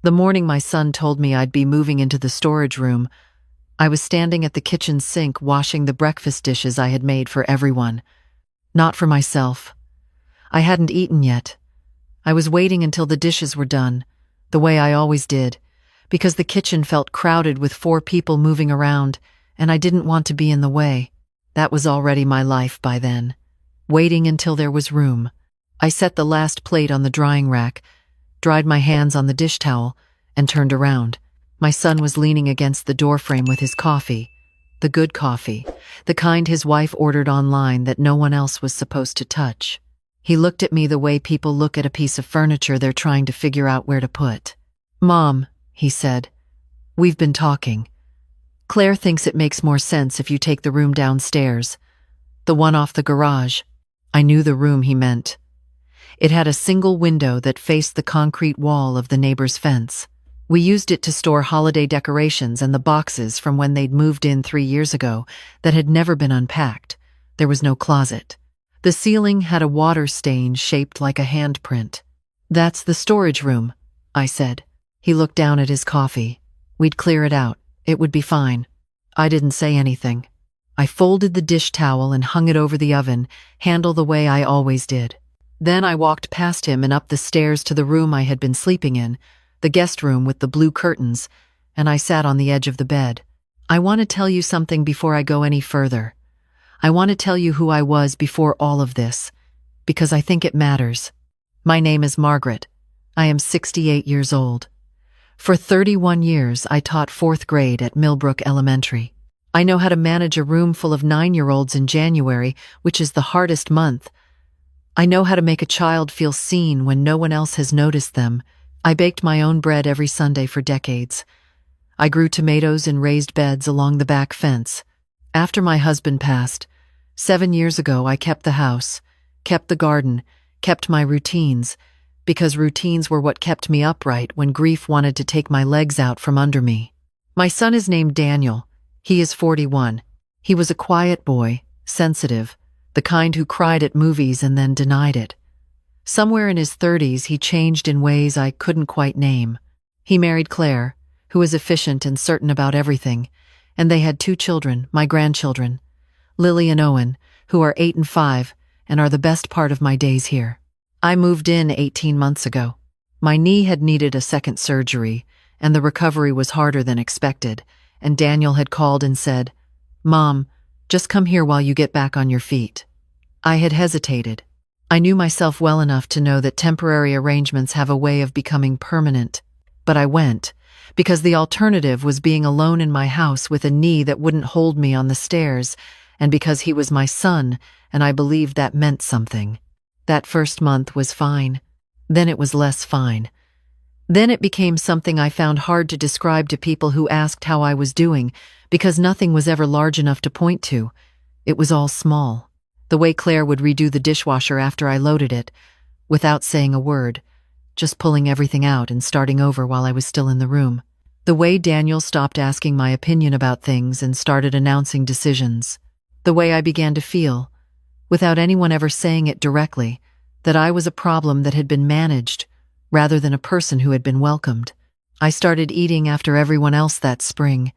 The morning my son told me I'd be moving into the storage room, I was standing at the kitchen sink washing the breakfast dishes I had made for everyone. Not for myself. I hadn't eaten yet. I was waiting until the dishes were done, the way I always did, because the kitchen felt crowded with 4 people moving around, and I didn't want to be in the way. That was already my life by then. Waiting until there was room. I set the last plate on the drying rack, dried my hands on the dish towel, and turned around. My son was leaning against the doorframe with his coffee. The good coffee. The kind his wife ordered online that no one else was supposed to touch. He looked at me the way people look at a piece of furniture they're trying to figure out where to put. "Mom," he said, "we've been talking. Claire thinks it makes more sense if you take the room downstairs. The one off the garage." I knew the room he meant. It had a single window that faced the concrete wall of the neighbor's fence. We used it to store holiday decorations and the boxes from when they'd moved in 3 years ago that had never been unpacked. There was no closet. The ceiling had a water stain shaped like a handprint. "That's the storage room," I said. He looked down at his coffee. "We'd clear it out. It would be fine." I didn't say anything. I folded the dish towel and hung it over the oven, handle the way I always did. Then I walked past him and up the stairs to the room I had been sleeping in, the guest room with the blue curtains, and I sat on the edge of the bed. "I want to tell you something before I go any further. I want to tell you who I was before all of this, because I think it matters. My name is Margaret. I am 68 years old. For 31 years, I taught 4th grade at Millbrook Elementary. I know how to manage a room full of 9-year-olds in January, which is the hardest month. I know how to make a child feel seen when no one else has noticed them. I baked my own bread every Sunday for decades. I grew tomatoes in raised beds along the back fence. After my husband passed, 7 years ago, I kept the house, kept the garden, kept my routines, because routines were what kept me upright when grief wanted to take my legs out from under me. My son is named Daniel. He is 41. He was a quiet boy, sensitive, the kind who cried at movies and then denied it. Somewhere in his 30s, he changed in ways I couldn't quite name. He married Claire, who is efficient and certain about everything, and they had 2 children, my grandchildren, Lily and Owen, who are 8 and 5 and are the best part of my days here. I moved in 18 months ago. My knee had needed a second surgery, and the recovery was harder than expected, and Daniel had called and said, "Mom, just come here while you get back on your feet." I had hesitated. I knew myself well enough to know that temporary arrangements have a way of becoming permanent. But I went, because the alternative was being alone in my house with a knee that wouldn't hold me on the stairs, and because he was my son, and I believed that meant something. That first month was fine. Then it was less fine. Then it became something I found hard to describe to people who asked how I was doing, because nothing was ever large enough to point to. It was all small. The way Claire would redo the dishwasher after I loaded it, without saying a word, just pulling everything out and starting over while I was still in the room. The way Daniel stopped asking my opinion about things and started announcing decisions. The way I began to feel, without anyone ever saying it directly, that I was a problem that had been managed, rather than a person who had been welcomed. I started eating after everyone else that spring.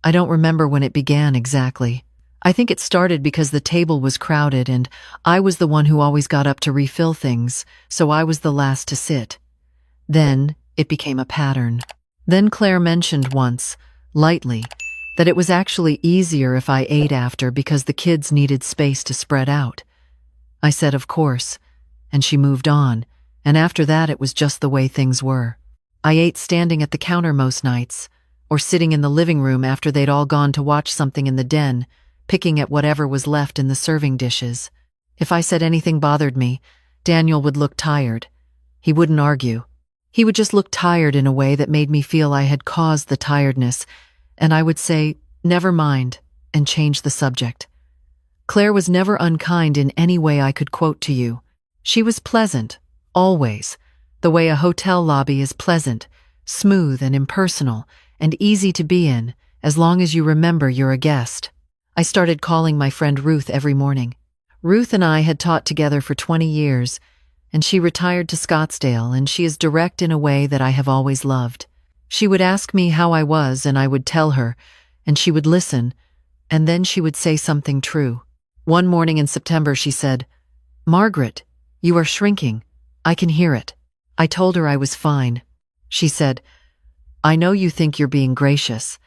I don't remember when it began exactly. I think it started because the table was crowded and I was the one who always got up to refill things, so I was the last to sit. Then it became a pattern. Then Claire mentioned once, lightly, that it was actually easier if I ate after because the kids needed space to spread out. I said, of course, and she moved on, and after that it was just the way things were. I ate standing at the counter most nights, or sitting in the living room after they'd all gone to watch something in the den, picking at whatever was left in the serving dishes. If I said anything bothered me, Daniel would look tired. He wouldn't argue. He would just look tired in a way that made me feel I had caused the tiredness, and I would say, "Never mind," and change the subject. Claire was never unkind in any way I could quote to you. She was pleasant, always, the way a hotel lobby is pleasant, smooth and impersonal, and easy to be in, as long as you remember you're a guest. I started calling my friend Ruth every morning. Ruth and I had taught together for 20 years, and she retired to Scottsdale, and she is direct in a way that I have always loved. She would ask me how I was, and I would tell her, and she would listen, and then she would say something true. One morning in September she said, "Margaret, you are shrinking. I can hear it." I told her I was fine. She said, "I know you think you're being gracious,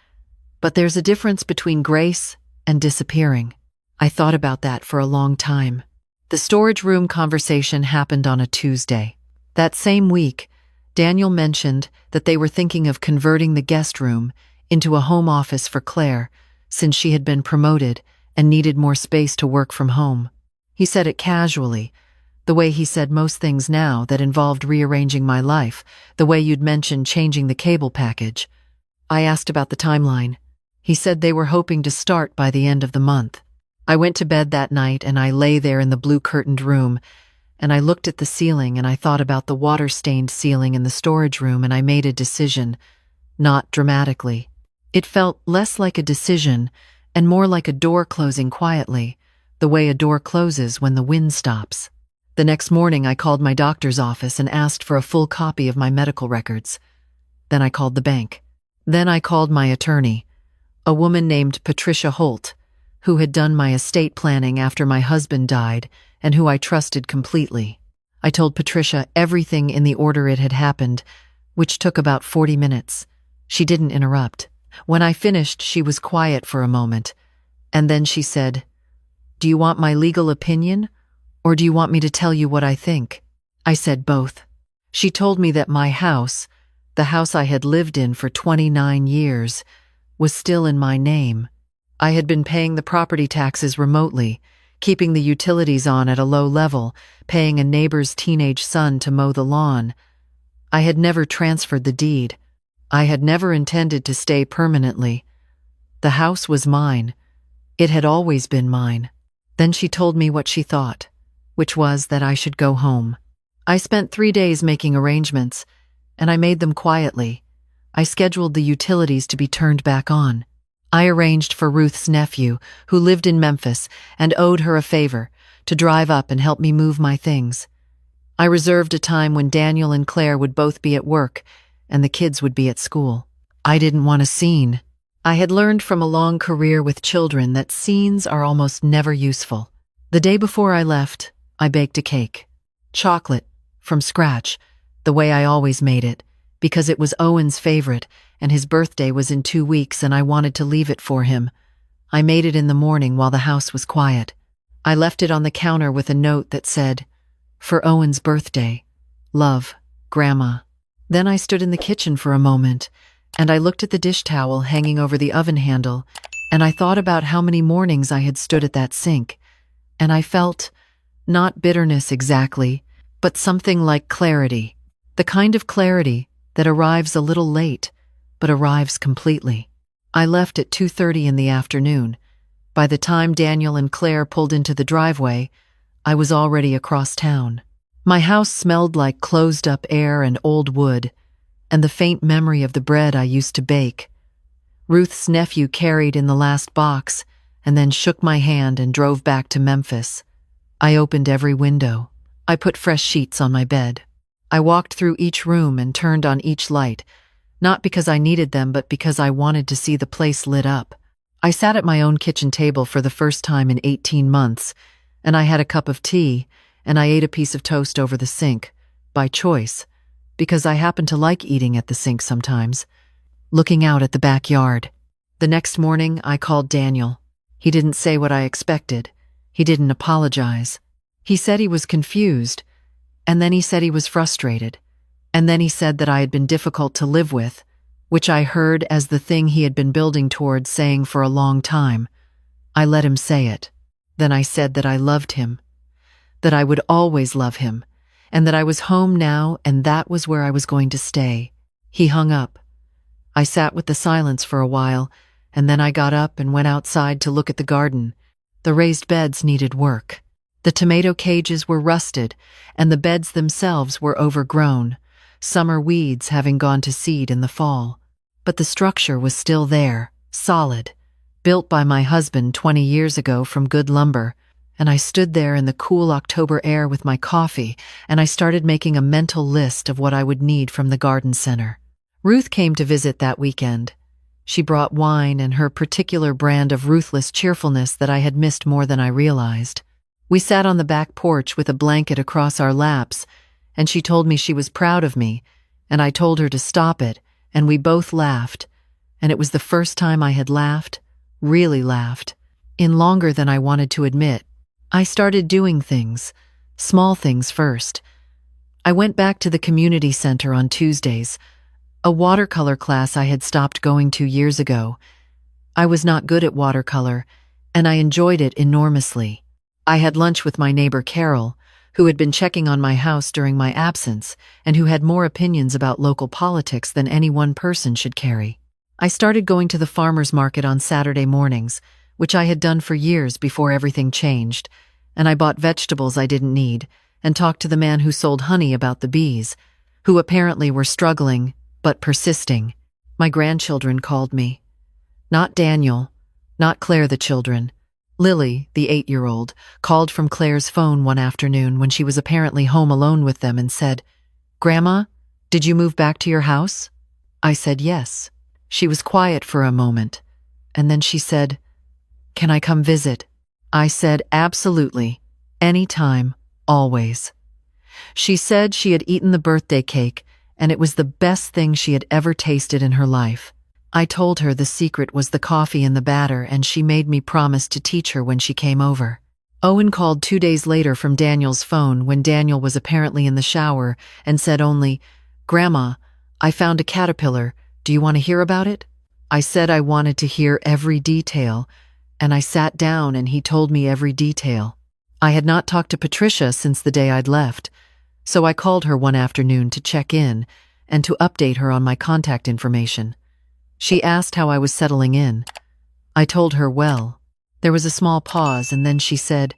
but there's a difference between grace and disappearing." I thought about that for a long time. The storage room conversation happened on a Tuesday. That same week, Daniel mentioned that they were thinking of converting the guest room into a home office for Claire, since she had been promoted and needed more space to work from home. He said it casually, the way he said most things now that involved rearranging my life, the way you'd mentioned changing the cable package. I asked about the timeline. He said they were hoping to start by the end of the month. I went to bed that night and I lay there in the blue-curtained room, and I looked at the ceiling and I thought about the water-stained ceiling in the storage room, and I made a decision, not dramatically. It felt less like a decision and more like a door closing quietly, the way a door closes when the wind stops. The next morning I called my doctor's office and asked for a full copy of my medical records. Then I called the bank. Then I called my attorney, a woman named Patricia Holt, who had done my estate planning after my husband died and who I trusted completely. I told Patricia everything in the order it had happened, which took about 40 minutes. She didn't interrupt. When I finished, she was quiet for a moment, and then she said, "Do you want my legal opinion, or do you want me to tell you what I think?" I said both. She told me that my house, the house I had lived in for 29 years, was still in my name. I had been paying the property taxes remotely, keeping the utilities on at a low level, paying a neighbor's teenage son to mow the lawn. I had never transferred the deed. I had never intended to stay permanently. The house was mine. It had always been mine. Then she told me what she thought, which was that I should go home. I spent 3 days making arrangements, and I made them quietly. I scheduled the utilities to be turned back on. I arranged for Ruth's nephew, who lived in Memphis and owed her a favor, to drive up and help me move my things. I reserved a time when Daniel and Claire would both be at work and the kids would be at school. I didn't want a scene. I had learned from a long career with children that scenes are almost never useful. The day before I left, I baked a cake. Chocolate, from scratch, the way I always made it, because it was Owen's favorite, and his birthday was in 2 weeks and I wanted to leave it for him. I made it in the morning while the house was quiet. I left it on the counter with a note that said, "For Owen's birthday. Love, Grandma." Then I stood in the kitchen for a moment, and I looked at the dish towel hanging over the oven handle, and I thought about how many mornings I had stood at that sink, and I felt, not bitterness exactly, but something like clarity. The kind of clarity that arrives a little late, but arrives completely. I left at 2:30 in the afternoon. By the time Daniel and Claire pulled into the driveway, I was already across town. My house smelled like closed-up air and old wood, and the faint memory of the bread I used to bake. Ruth's nephew carried in the last box, and then shook my hand and drove back to Memphis. I opened every window. I put fresh sheets on my bed. I walked through each room and turned on each light, not because I needed them, but because I wanted to see the place lit up. I sat at my own kitchen table for the first time in 18 months, and I had a cup of tea, and I ate a piece of toast over the sink, by choice, because I happen to like eating at the sink sometimes, looking out at the backyard. The next morning, I called Daniel. He didn't say what I expected. He didn't apologize. He said he was confused, and then he said he was frustrated. And then he said that I had been difficult to live with, which I heard as the thing he had been building towards saying for a long time. I let him say it. Then I said that I loved him, that I would always love him, and that I was home now and that was where I was going to stay. He hung up. I sat with the silence for a while, and then I got up and went outside to look at the garden. The raised beds needed work. The tomato cages were rusted, and the beds themselves were overgrown, summer weeds having gone to seed in the fall. But the structure was still there, solid, built by my husband 20 years ago from good lumber, and I stood there in the cool October air with my coffee, and I started making a mental list of what I would need from the garden center. Ruth came to visit that weekend. She brought wine and her particular brand of ruthless cheerfulness that I had missed more than I realized. We sat on the back porch with a blanket across our laps, and she told me she was proud of me, and I told her to stop it, and we both laughed, and it was the first time I had laughed, really laughed, in longer than I wanted to admit. I started doing things, small things first. I went back to the community center on Tuesdays, a watercolor class I had stopped going to years ago. I was not good at watercolor, and I enjoyed it enormously. I had lunch with my neighbor Carol, who had been checking on my house during my absence and who had more opinions about local politics than any one person should carry. I started going to the farmers market on Saturday mornings, which I had done for years before everything changed, and I bought vegetables I didn't need and talked to the man who sold honey about the bees, who apparently were struggling, but persisting. My grandchildren called me. Not Daniel, not Claire the children. Lily, the 8-year-old, called from Claire's phone one afternoon when she was apparently home alone with them and said, "Grandma, did you move back to your house?" I said yes. She was quiet for a moment, and then she said, "Can I come visit?" I said absolutely, anytime, always. She said she had eaten the birthday cake, and it was the best thing she had ever tasted in her life. I told her the secret was the coffee in the batter, and she made me promise to teach her when she came over. Owen called 2 days later from Daniel's phone when Daniel was apparently in the shower and said only, "Grandma, I found a caterpillar. Do you want to hear about it?" I said I wanted to hear every detail, and I sat down and he told me every detail. I had not talked to Patricia since the day I'd left, so I called her one afternoon to check in and to update her on my contact information. She asked how I was settling in. I told her well. There was a small pause, and then she said,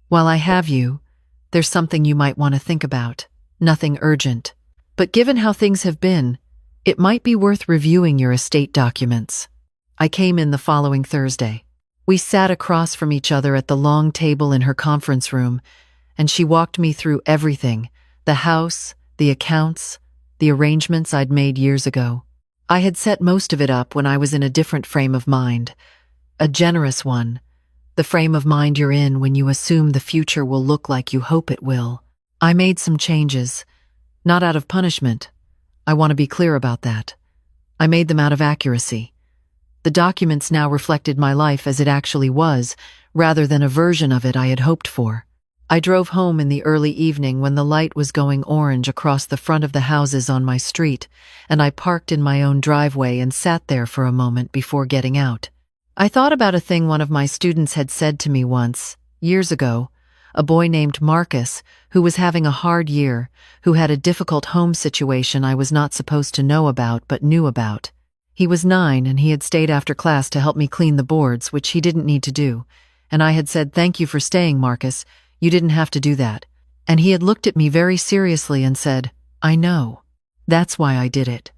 "While I have you, there's something you might want to think about. Nothing urgent. But given how things have been, it might be worth reviewing your estate documents." I came in the following Thursday. We sat across from each other at the long table in her conference room, and she walked me through everything, the house, the accounts, the arrangements I'd made years ago. I had set most of it up when I was in a different frame of mind, a generous one, the frame of mind you're in when you assume the future will look like you hope it will. I made some changes, not out of punishment. I want to be clear about that. I made them out of accuracy. The documents now reflected my life as it actually was, rather than a version of it I had hoped for. I drove home in the early evening when the light was going orange across the front of the houses on my street, and I parked in my own driveway and sat there for a moment before getting out. I thought about a thing one of my students had said to me once, years ago, a boy named Marcus, who was having a hard year, who had a difficult home situation I was not supposed to know about but knew about. He was 9 and he had stayed after class to help me clean the boards, which he didn't need to do, and I had said, "Thank you for staying, Marcus. You didn't have to do that." And he had looked at me very seriously and said, "I know. That's why I did it."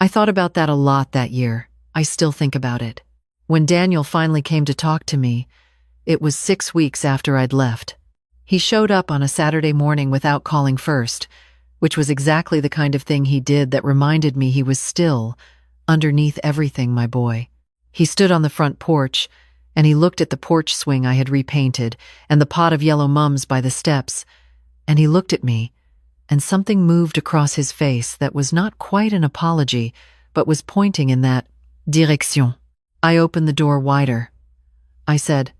I thought about that a lot that year. I still think about it. When Daniel finally came to talk to me, it was 6 weeks after I'd left. He showed up on a Saturday morning without calling first, which was exactly the kind of thing he did that reminded me he was still, underneath everything, my boy. He stood on the front porch, and he looked at the porch swing I had repainted and the pot of yellow mums by the steps, and he looked at me, and something moved across his face that was not quite an apology, but was pointing in that direction. I opened the door wider. I said,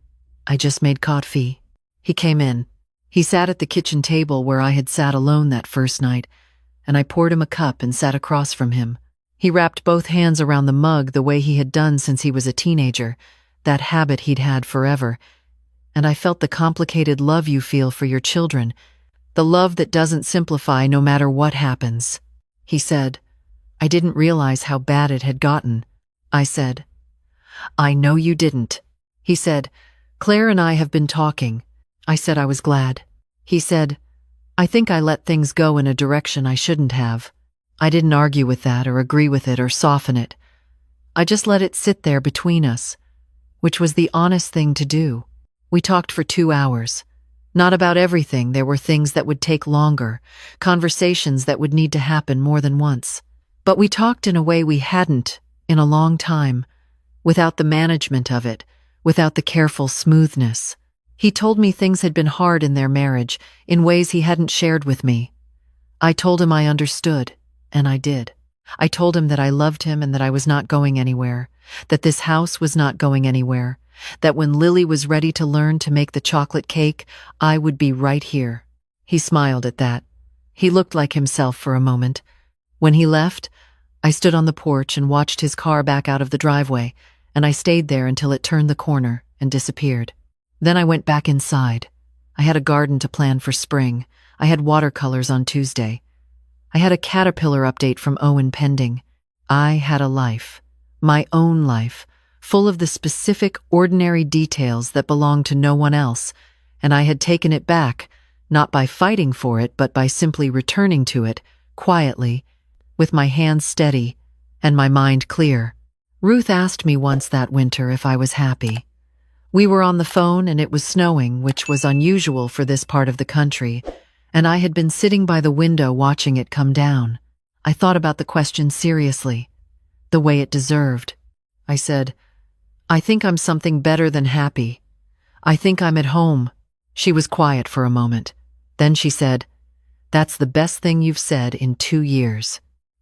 "I just made coffee." He came in. He sat at the kitchen table where I had sat alone that first night, and I poured him a cup and sat across from him. He wrapped both hands around the mug the way he had done since he was a teenager, that habit he'd had forever, and I felt the complicated love you feel for your children, the love that doesn't simplify no matter what happens. He said, "I didn't realize how bad it had gotten." I said, "I know you didn't." He said, "Claire and I have been talking." I said I was glad. He said, "I think I let things go in a direction I shouldn't have." I didn't argue with that or agree with it or soften it. I just let it sit there between us, which was the honest thing to do. We talked for 2 hours. Not about everything, there were things that would take longer, conversations that would need to happen more than once. But we talked in a way we hadn't in a long time, without the management of it, without the careful smoothness. He told me things had been hard in their marriage, in ways he hadn't shared with me. I told him I understood, and I did. I told him that I loved him and that I was not going anywhere, that this house was not going anywhere, that when Lily was ready to learn to make the chocolate cake, I would be right here. He smiled at that. He looked like himself for a moment. When he left, I stood on the porch and watched his car back out of the driveway, and I stayed there until it turned the corner and disappeared. Then I went back inside. I had a garden to plan for spring. I had watercolors on Tuesday. I had a caterpillar update from Owen pending. I had a life, my own life, full of the specific, ordinary details that belonged to no one else, and I had taken it back, not by fighting for it, but by simply returning to it, quietly, with my hands steady and my mind clear. Ruth asked me once that winter if I was happy. We were on the phone and it was snowing, which was unusual for this part of the country, and I had been sitting by the window watching it come down. I thought about the question seriously, the way it deserved. I said, I think I'm something better than happy. I think I'm at home. She was quiet for a moment. Then she said, That's the best thing you've said in 2 years.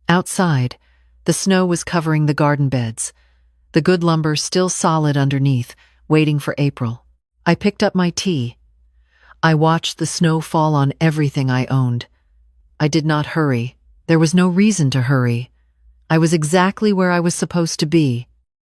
Outside, the snow was covering the garden beds, the good lumber still solid underneath, waiting for April. I picked up my tea. I watched the snow fall on everything I owned. I did not hurry. There was no reason to hurry. I was exactly where I was supposed to be,